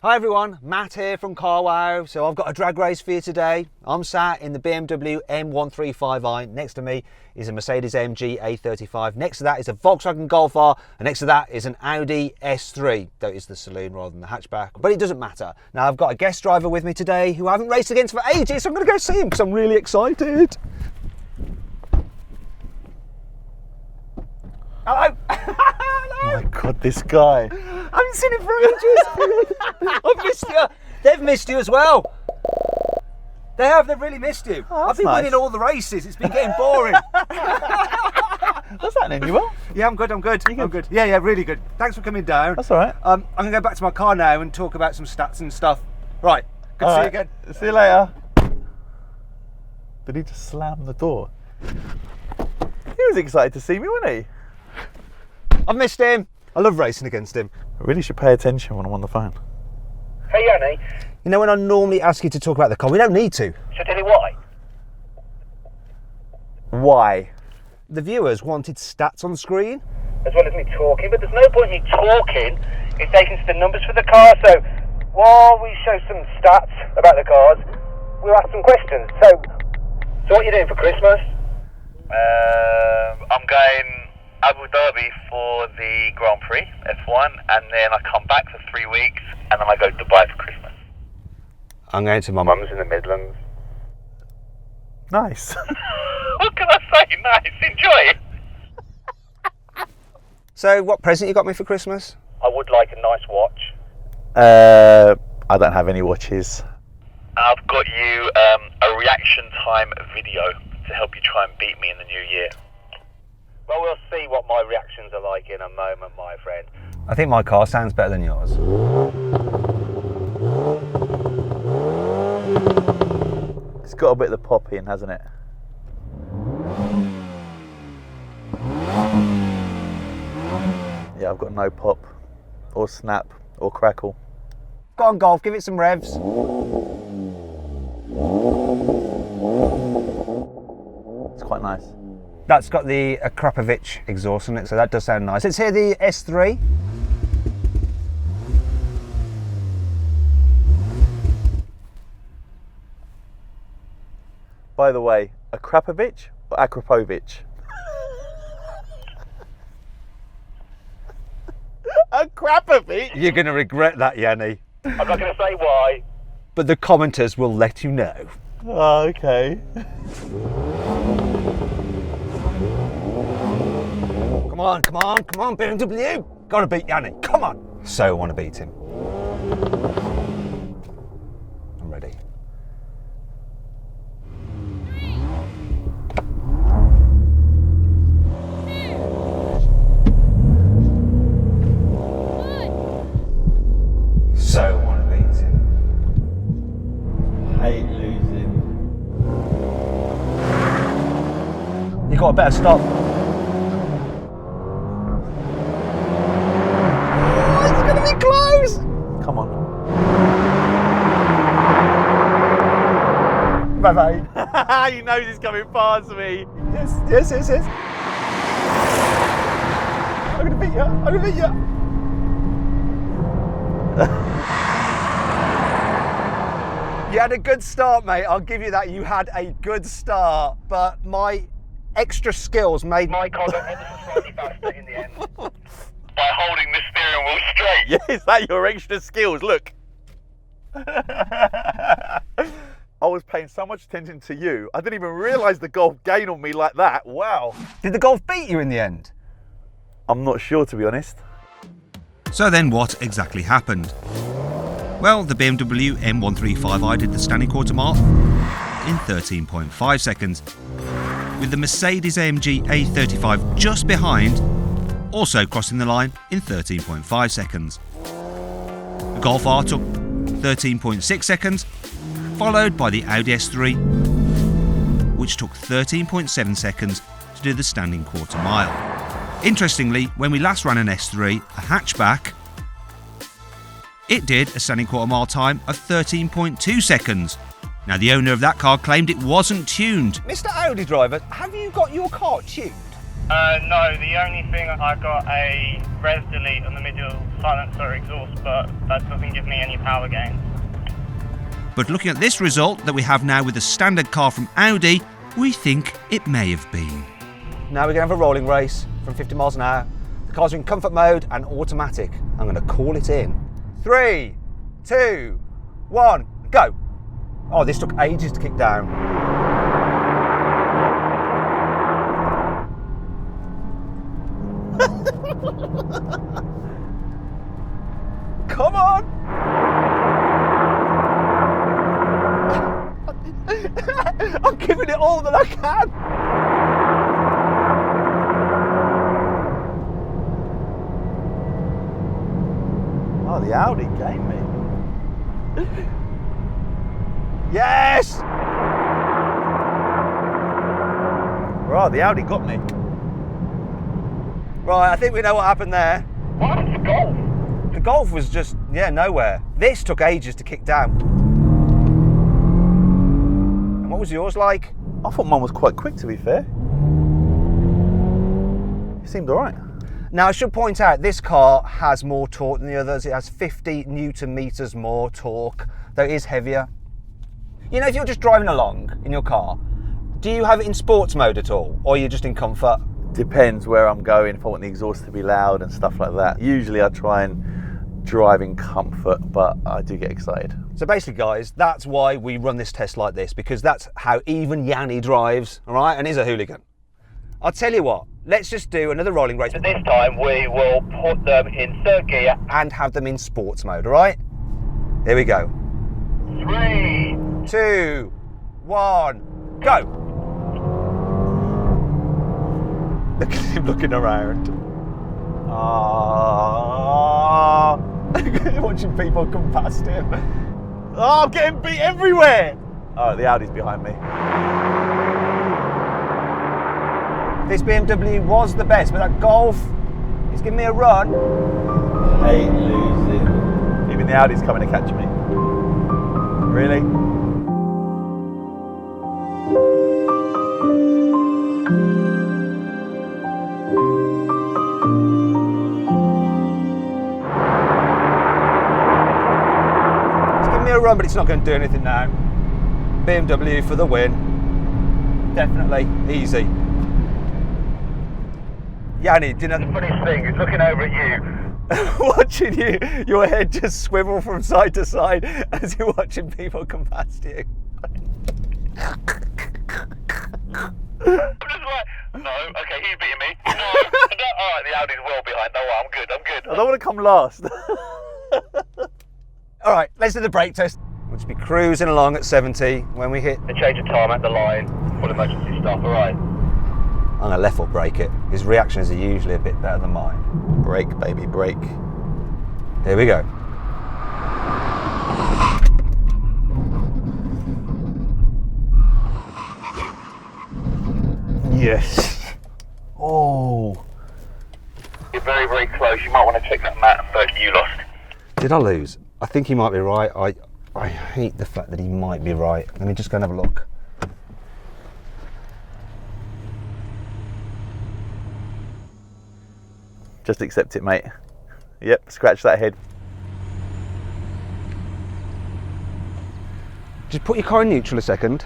Hi everyone, Matt here from Carwow. So I've got a drag race for you today. I'm sat in the BMW M135i. Next to me is a mercedes-amg A35. Next to that is a Volkswagen Golf R. And next to that is an Audi S3. Though it's the saloon rather than the hatchback. But it doesn't matter. Now I've got a guest driver with me today who I haven't raced against for ages. So I'm going to go see him because I'm really excited. Hello. Oh my God, this guy. I haven't seen him for ages. I've missed you. They've missed you as well. They have. They've really missed you. Oh, I've been winning all the races. It's been getting boring. What's happening? You well? Yeah, I'm good. I'm good. I'm good. Yeah, really good. Thanks for coming down. That's all right. I'm going to go back to my car now and talk about some stats and stuff. Right. Good to see you again. See you later. Did he just slam the door? He was excited to see me, wasn't he? I've missed him. I love racing against him. I really should pay attention when I'm on the phone. Hey Yanni, You know, when I normally ask you to talk about the car, we don't need to. should I tell you why? Why? The viewers wanted stats on screen. As well as me talking, but there's no point in me talking if they can see the numbers for the car. So while we show some stats about the cars, we'll ask some questions. So what are you doing for Christmas? I'm going Abu Dhabi for the Grand Prix, F1, and then I come back for 3 weeks, and then I go to Dubai for Christmas. I'm going to my Mum's in the Midlands. Nice. What can I say? Nice, enjoy. So what present you got me for Christmas? I would like a nice watch. I don't have any watches. I've got you a reaction time video to help you try and beat me in the new year. Well, we'll see what my reactions are like in a moment, my friend. I think my car sounds better than yours. It's got a bit of the pop in, hasn't it? Yeah, I've got no pop, or snap, or crackle. Go on, Golf, give it some revs. It's quite nice. That's got the Akrapovic exhaust on it, so that does sound nice. It's here the S3. By the way, Akrapovic or Akrapovic? Akrapovic? You're going to regret that, Yanni. I'm not going to say why. But the commenters will let you know. Oh, okay. Come on, come on, come on, BMW. Got to beat Yanni, come on. So want to beat him. I'm ready. So want to beat him. Hate losing. You got a better stop. Close! Come on. Bye bye. He knows he's coming past me. Yes. I'm gonna beat you. You had a good start, mate. I'll give you that. You had a good start, but my extra skills made My car got ever so slightly faster in the end. By holding the steering wheel straight. Yeah, is that your extra skills? Look. I was paying so much attention to you, I didn't even realise the Golf gained on me like that. Wow. Did the Golf beat you in the end? I'm not sure, to be honest. So then what exactly happened? Well, the BMW M135i did the standing quarter mile in 13.5 seconds, with the Mercedes-AMG A35 just behind, also crossing the line in 13.5 seconds. The Golf R took 13.6 seconds, followed by the Audi S3, which took 13.7 seconds to do the standing quarter mile. Interestingly, when we last ran an S3, a hatchback, it did a standing quarter mile time of 13.2 seconds. Now, the owner of that car claimed it wasn't tuned. Mr. Audi driver, have you got your car tuned? No, the only thing I got a res delete on the middle silencer exhaust, but that doesn't give me any power gains. But looking at this result that we have now with the standard car from Audi, we think it may have been. Now we're going to have a rolling race from 50 miles an hour. The cars are in comfort mode and automatic. I'm going to call it in. 3, 2, 1, go. Oh, this took ages to kick down. Come on! I'm giving it all that I can. Oh, the Audi game me. Yes! Right, the Audi got me. Right, I think we know what happened there. What happened to Golf? The Golf was just, nowhere. This took ages to kick down. And what was yours like? I thought mine was quite quick, to be fair. It seemed all right. Now, I should point out, this car has more torque than the others. It has 50 Newton meters more torque, though it is heavier. You know, if you're just driving along in your car, do you have it in sports mode at all, or are you just in comfort? Depends where I'm going, if I want the exhaust to be loud and stuff like that. Usually I try and drive in comfort, but I do get excited. So basically, guys, that's why we run this test like this, because that's how even Yianni drives, all right? And he's a hooligan. I'll tell you what, let's just do another rolling race. So this time we will put them in third gear. And have them in sports mode, all right? Here we go. 3, 2, 1, go. Look at him looking around. Ah, watching people come past him. Oh, I'm getting beat everywhere. Oh, the Audi's behind me. This BMW was the best, but that Golf is giving me a run. Hate losing. Even the Audi's coming to catch me. Really? It's giving me a run, but it's not going to do anything now. BMW for the win. Definitely easy. Yianni, do you know the funniest thing is looking over at you. watching you, your head just swivel from side to side as you're watching people come past you. I'm just like, no, okay, he's beating me. No, alright, the Audi's well behind. No, I'm good. I don't want to come last. All right, let's do the brake test. We'll just be cruising along at 70 when we hit. The change of time at the line, full emergency stop, alright. I'm going to left foot brake it. His reactions are usually a bit better than mine. Brake, baby, brake. Here we go. Yes. Oh. You're very, very close. You might want to check that Mat first. You lost. Did I lose? I think he might be right. I hate the fact that he might be right. Let me just go and have a look. Just accept it, mate. Yep, scratch that head. Just put your car in neutral a second.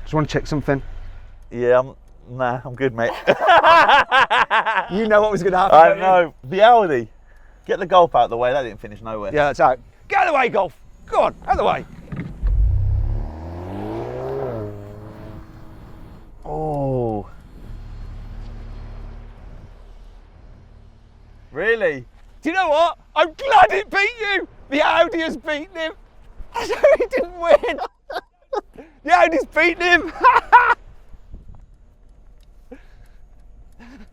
Just want to check something. Yeah, I'm good, mate. You know what was going to happen. I don't you? know. The Audi. Get the Golf out of the way. That didn't finish nowhere. Yeah, that's out. Get out of the way, Golf. Go on, out of the way. Oh. Really? Do you know what? I'm glad it beat you. The Audi has beaten him. So he didn't win. The Audi's beaten him.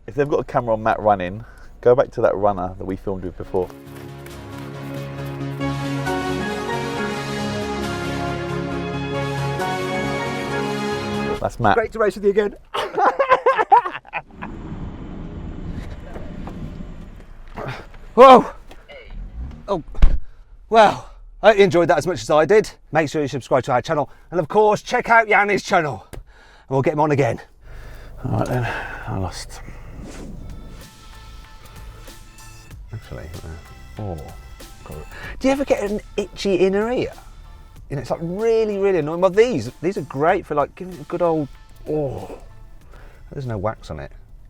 If they've got a camera on Mat running, go back to that runner that we filmed with before. That's Mat. Great to race with you again. Whoa. Oh, well, I hope you enjoyed that as much as I did. Make sure you subscribe to our channel. And of course, check out Yianni's channel. And we'll get him on again. All right then, I lost. Actually, Oh, God. Do you ever get an itchy inner ear? You know, it's like really, really annoying. Well, these are great for like giving it a good old, oh, there's no wax on it.